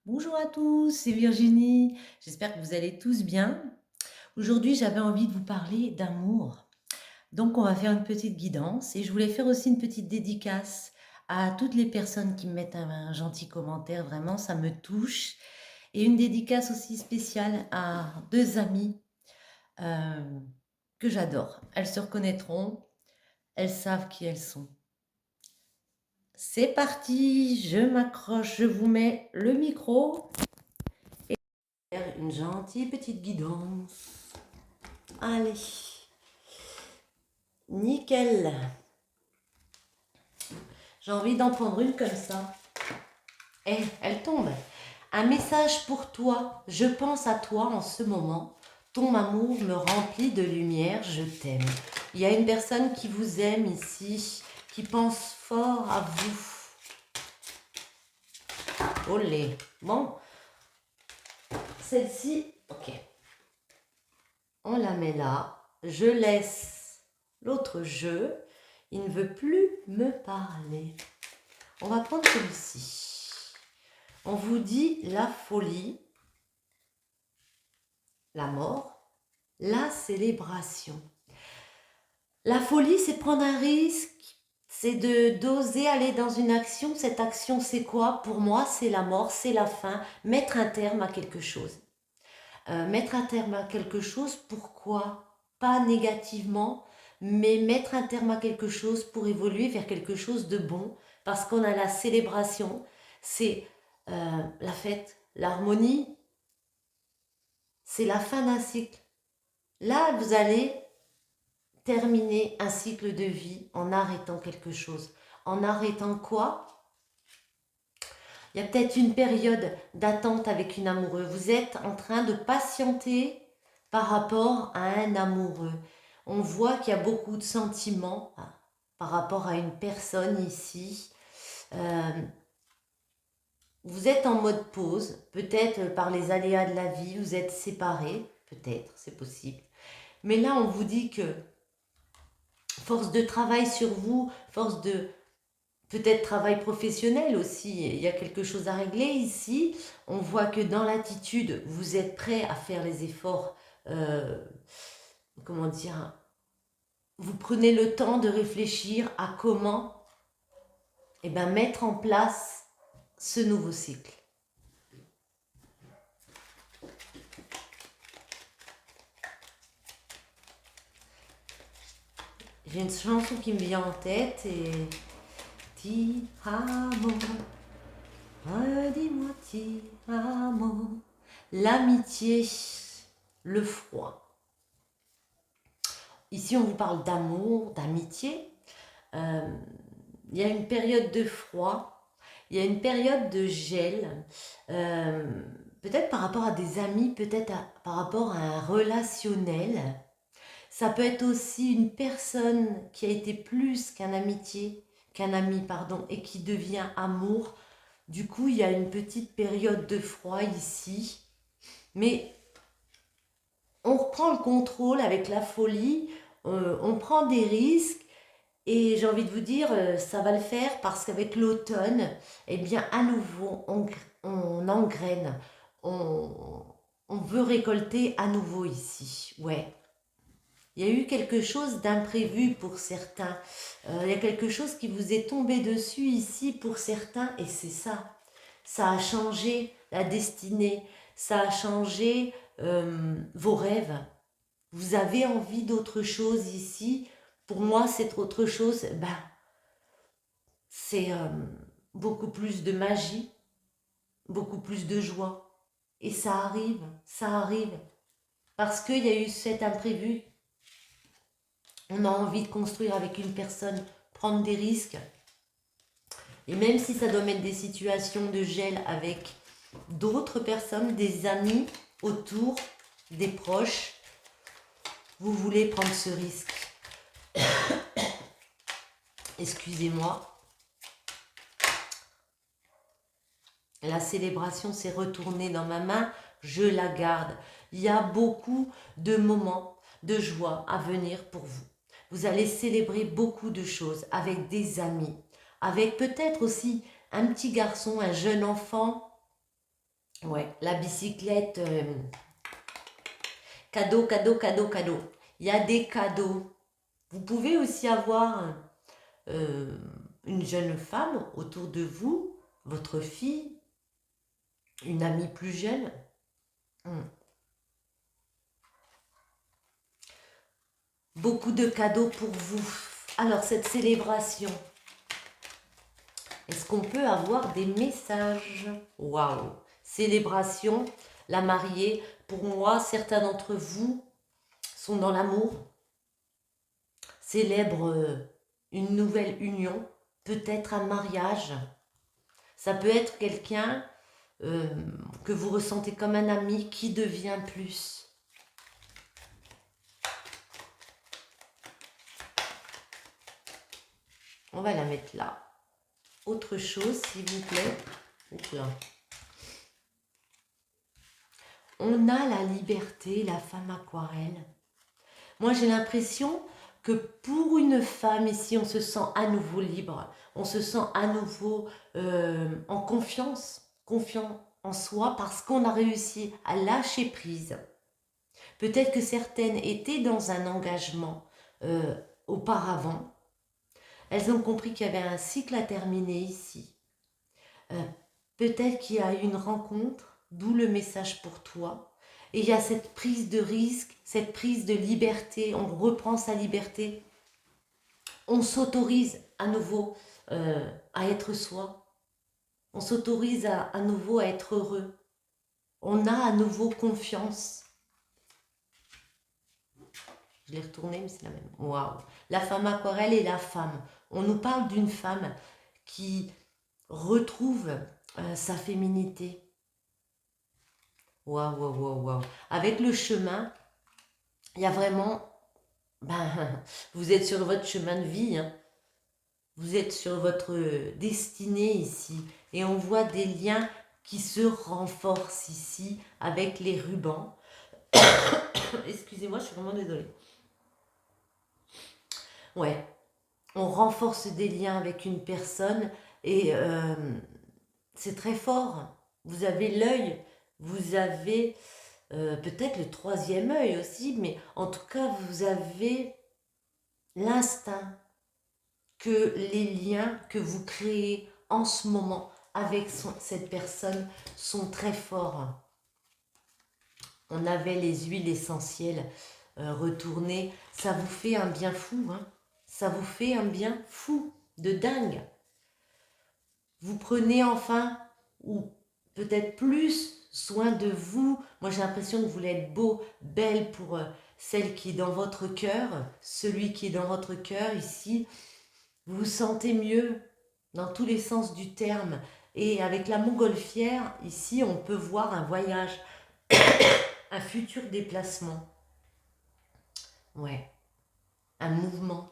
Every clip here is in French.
Bonjour à tous, c'est Virginie. J'espère que vous allez tous bien. Aujourd'hui, j'avais envie de vous parler d'amour. Donc, on va faire une petite guidance et je voulais faire aussi une petite dédicace à toutes les personnes qui me mettent un gentil commentaire. Vraiment, ça me touche. Et une dédicace aussi spéciale à deux amies euh, que j'adore. Elles se reconnaîtront, elles savent qui elles sont. C'est parti, je m'accroche, je vous mets le micro. Faire une gentille petite guidance. Allez, nickel. J'ai envie d'en prendre une comme ça. Eh, elle tombe. Un message pour toi. Je pense à toi en ce moment. Ton amour me remplit de lumière. Je t'aime. Il y a une personne qui vous aime ici, qui pense fort à vous. Olé. Bon, celle-ci, ok. On la met là. Je laisse l'autre jeu. Il ne veut plus me parler. On va prendre celui-ci. On vous dit la folie, la mort, la célébration. La folie, c'est prendre un risque, c'est d'oser aller dans une action. Cette action, c'est quoi? Pour moi, c'est la mort, c'est la fin, mettre un terme à quelque chose. Mettre un terme à quelque chose, pourquoi? Pas négativement, mais mettre un terme à quelque chose pour évoluer vers quelque chose de bon, parce qu'on a la célébration, c'est la fête, l'harmonie, c'est la fin d'un cycle. Là, vous allez terminer un cycle de vie en arrêtant quelque chose. En arrêtant quoi? Il y a peut-être une période d'attente avec une amoureuse. Vous êtes en train de patienter par rapport à un amoureux. On voit qu'il y a beaucoup de sentiments par rapport à une personne ici. Euh, vous êtes en mode pause, peut-être par les aléas de la vie, vous êtes séparés, peut-être, c'est possible. Mais là, on vous dit que force de travail sur vous, force de peut-être travail professionnel aussi, il y a quelque chose à régler ici. On voit que dans l'attitude, vous êtes prêt à faire les efforts, euh, comment dire, vous prenez le temps de réfléchir à comment mettre en place ce nouveau cycle. J'ai une chanson qui me vient en tête et ti amo, dis-moi ti amo, l'amitié, le froid. Ici, on vous parle d'amour, d'amitié. Euh, il y a une période de froid, il y a une période de gel, euh, peut-être par rapport à des amis, peut-être par rapport à un relationnel. Ça peut être aussi une personne qui a été plus qu'un ami, pardon, et qui devient amour. Du coup, il y a une petite période de froid ici, mais on reprend le contrôle avec la folie, on prend des risques. Et j'ai envie de vous dire, ça va le faire parce qu'avec l'automne, eh bien, à nouveau, on engraine, on, on veut récolter à nouveau ici. Ouais. Il y a eu quelque chose d'imprévu pour certains. Il y a quelque chose qui vous est tombé dessus ici pour certains et c'est ça. Ça a changé la destinée, ça a changé vos rêves. Vous avez envie d'autre chose ici. Pour moi, cette autre chose, c'est beaucoup plus de magie, beaucoup plus de joie. Et ça arrive. Parce qu'il y a eu cet imprévu. On a envie de construire avec une personne, prendre des risques. Et même si ça doit mettre des situations de gel avec d'autres personnes, des amis autour, des proches, vous voulez prendre ce risque. Excusez-moi. La célébration s'est retournée dans ma main, je la garde. Il y a beaucoup de moments de joie à venir pour vous. Vous allez célébrer beaucoup de choses avec des amis, avec peut-être aussi un petit garçon, un jeune enfant Ouais, la bicyclette, cadeau, cadeau, cadeau, cadeau. Il y a des cadeaux. Vous pouvez aussi avoir euh, une jeune femme autour de vous, votre fille, une amie plus jeune. Hmm. Beaucoup de cadeaux pour vous. Alors, cette célébration, est-ce qu'on peut avoir des messages? Waouh! Célébration, la mariée. Pour moi, certains d'entre vous sont dans l'amour, célèbrent une nouvelle union, peut-être un mariage. Ça peut être quelqu'un euh, que vous ressentez comme un ami qui devient plus. On va la mettre là. Autre chose, s'il vous plaît. Oups là. On a la liberté, la femme aquarelle. Moi, j'ai l'impression que pour une femme ici, on se sent à nouveau libre. On se sent à nouveau en confiance, confiant en soi parce qu'on a réussi à lâcher prise. Peut-être que certaines étaient dans un engagement auparavant. Elles ont compris qu'il y avait un cycle à terminer ici. Euh, Peut-être qu'il y a eu une rencontre, d'où le message pour toi. Et il y a cette prise de risque, cette prise de liberté, on reprend sa liberté, on s'autorise à nouveau à être soi, on s'autorise à nouveau à être heureux, on a à nouveau confiance. Je l'ai retourné, mais c'est la même. Waouh! La femme aquarelle et la femme. On nous parle d'une femme qui retrouve sa féminité. Waouh, waouh, waouh, waouh. Avec le chemin, il y a vraiment, ben, vous êtes sur votre chemin de vie, hein. Vous êtes sur votre destinée ici. Et on voit des liens qui se renforcent ici avec les rubans. Excusez-moi, je suis vraiment désolée. Ouais, on renforce des liens avec une personne et c'est très fort. Vous avez l'œil, vous avez peut-être le troisième œil aussi, mais en tout cas, vous avez l'instinct que les liens que vous créez en ce moment avec cette personne sont très forts. On avait les huiles essentielles retournées. Ça vous fait un bien fou, hein? Ça vous fait un bien fou, de dingue. Vous prenez enfin, ou peut-être plus, soin de vous. Moi, j'ai l'impression que vous voulez être beau, belle pour celle qui est dans votre cœur, celui qui est dans votre cœur ici. Vous vous sentez mieux dans tous les sens du terme. Et avec la montgolfière, ici, on peut voir un voyage, un futur déplacement. Ouais, un mouvement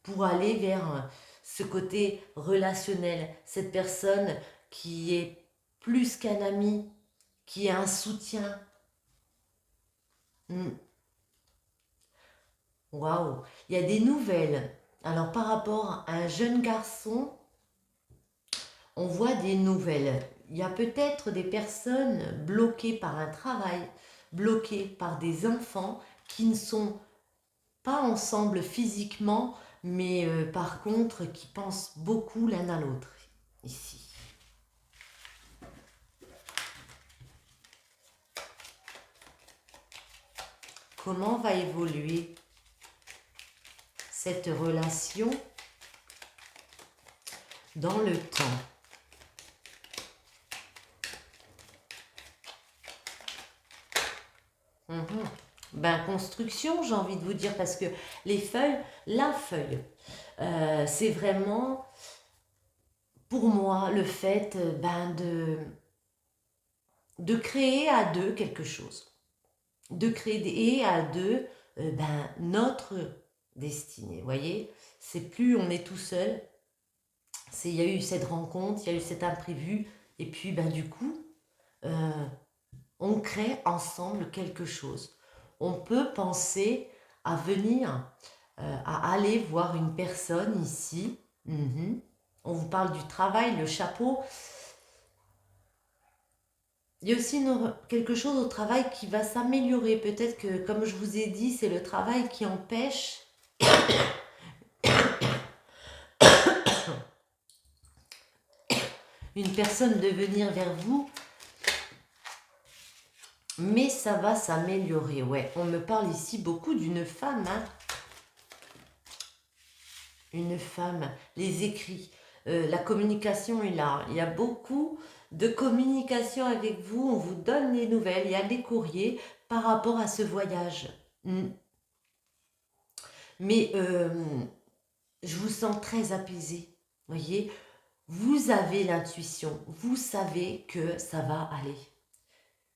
pour aller vers ce côté relationnel. Cette personne qui est plus qu'un ami, qui est un soutien. Hmm. Waouh, il y a des nouvelles. Alors par rapport à un jeune garçon, on voit des nouvelles. Il y a peut-être des personnes bloquées par un travail, bloquées par des enfants qui ne sont pas ensemble physiquement, mais par contre qui pensent beaucoup l'un à l'autre ici. Comment va évoluer cette relation dans le temps? Ben, construction, j'ai envie de vous dire, parce que les feuilles, la feuille, c'est vraiment, pour moi, le fait de créer à deux quelque chose. De créer à deux notre destinée. Vous voyez, c'est plus on est tout seul. Il y a eu cette rencontre, il y a eu cet imprévu, et puis du coup, euh, on crée ensemble quelque chose. On peut penser à venir, à aller voir une personne ici. On vous parle du travail, le chapeau. il y a aussi quelque chose au travail qui va s'améliorer. Peut-être que, comme je vous ai dit, c'est le travail qui empêche une personne de venir vers vous. Mais ça va s'améliorer, ouais. On me parle ici beaucoup d'une femme, hein. Une femme, les écrits, la communication est là. Il y a beaucoup de communication avec vous, on vous donne les nouvelles, il y a des courriers par rapport à ce voyage. Mais je vous sens très apaisé, voyez. Vous avez l'intuition, vous savez que ça va aller.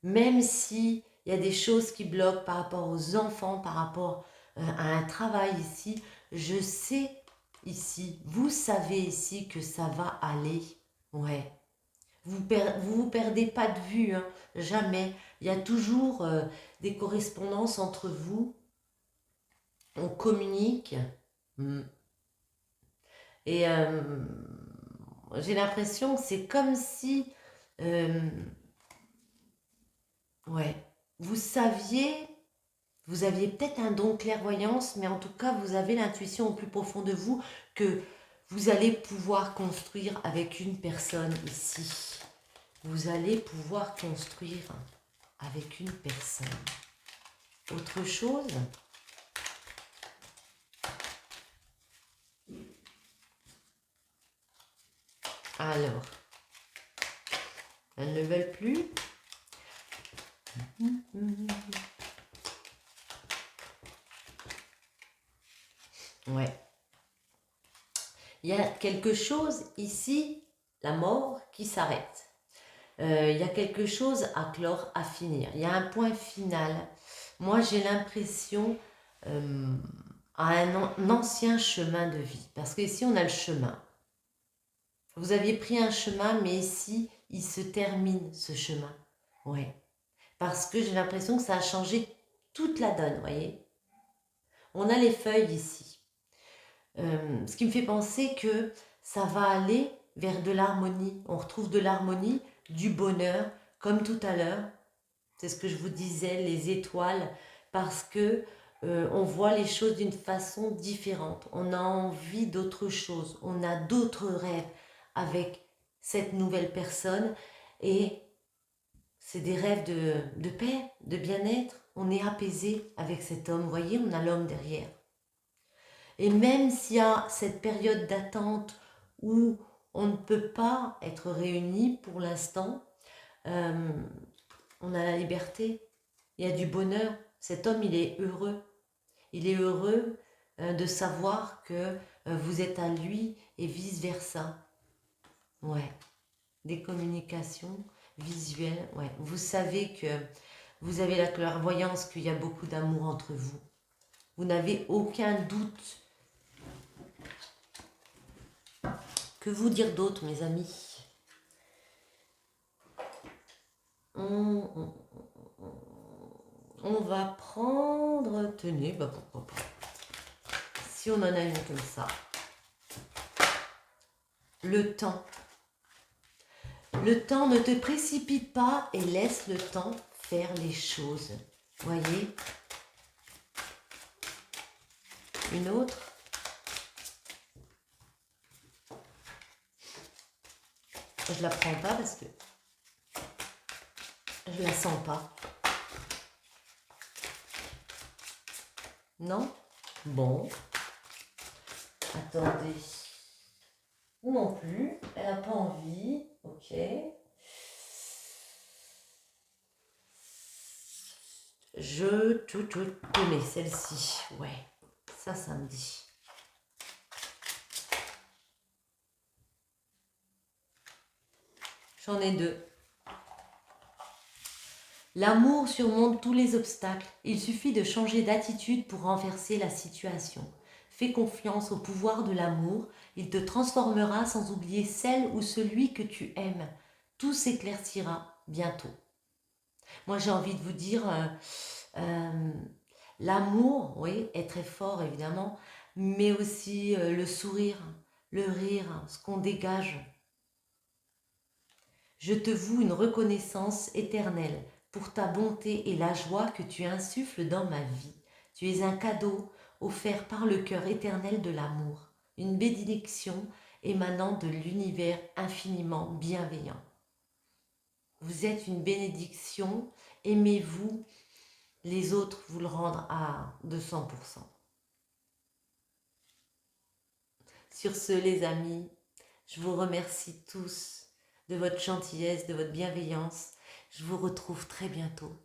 Même si il y a des choses qui bloquent par rapport aux enfants, par rapport à un travail ici, je sais ici, vous savez ici que ça va aller. Ouais. Vous perdez pas de vue, hein, jamais. Il y a toujours des correspondances entre vous. On communique. Et j'ai l'impression que c'est comme si... ouais. Vous saviez... Vous aviez peut-être un don de clairvoyance, mais en tout cas, vous avez l'intuition au plus profond de vous que vous allez pouvoir construire avec une personne ici. Vous allez pouvoir construire avec une personne. Autre chose? Alors, elles ne veulent plus. Ouais. Il y a quelque chose ici, la mort, qui s'arrête. Il y a quelque chose à clore, à finir. Il y a un point final. Moi, j'ai l'impression à un ancien chemin de vie. Parce qu'ici, on a le chemin. Vous aviez pris un chemin, mais ici, il se termine, ce chemin. Ouais. Parce que j'ai l'impression que ça a changé toute la donne, vous voyez. On a les feuilles ici. Ce qui me fait penser que ça va aller vers de l'harmonie. On retrouve de l'harmonie, du bonheur, comme tout à l'heure. C'est ce que je vous disais, les étoiles, parce que on voit les choses d'une façon différente. On a envie d'autre chose, on a d'autres rêves avec cette nouvelle personne et c'est des rêves de paix, de bien-être. On est apaisé avec cet homme, vous voyez, on a l'homme derrière. Et même s'il y a cette période d'attente où on ne peut pas être réunis pour l'instant, on a la liberté, il y a du bonheur. Cet homme, il est heureux. Il est heureux de savoir que vous êtes à lui et vice-versa. Ouais, des communications visuelles. Ouais, vous savez que vous avez la clairvoyance qu'il y a beaucoup d'amour entre vous. Vous n'avez aucun doute. Que vous dire d'autre, mes amis? On va prendre... Tenez, bah pourquoi pas. Si on en a une comme ça. Le temps. Le temps, ne te précipite pas et laisse le temps faire les choses. Voyez? Une autre. Je la prends pas parce que je la sens pas. Non? Bon. Attendez. Non plus. Elle n'a pas envie. Ok. Je te mets celle-ci. Ouais. Ça me dit. J'en ai deux. L'amour surmonte tous les obstacles. Il suffit de changer d'attitude pour renverser la situation. Fais confiance au pouvoir de l'amour. Il te transformera sans oublier celle ou celui que tu aimes. Tout s'éclaircira bientôt. Moi, j'ai envie de vous dire, l'amour, oui, est très fort, évidemment, mais aussi le sourire, le rire, ce qu'on dégage. Je te voue une reconnaissance éternelle pour ta bonté et la joie que tu insuffles dans ma vie. Tu es un cadeau offert par le cœur éternel de l'amour, une bénédiction émanant de l'univers infiniment bienveillant. Vous êtes une bénédiction, aimez-vous, les autres vous le rendre à 200%. Sur ce, les amis, je vous remercie tous de votre gentillesse, de votre bienveillance. Je vous retrouve très bientôt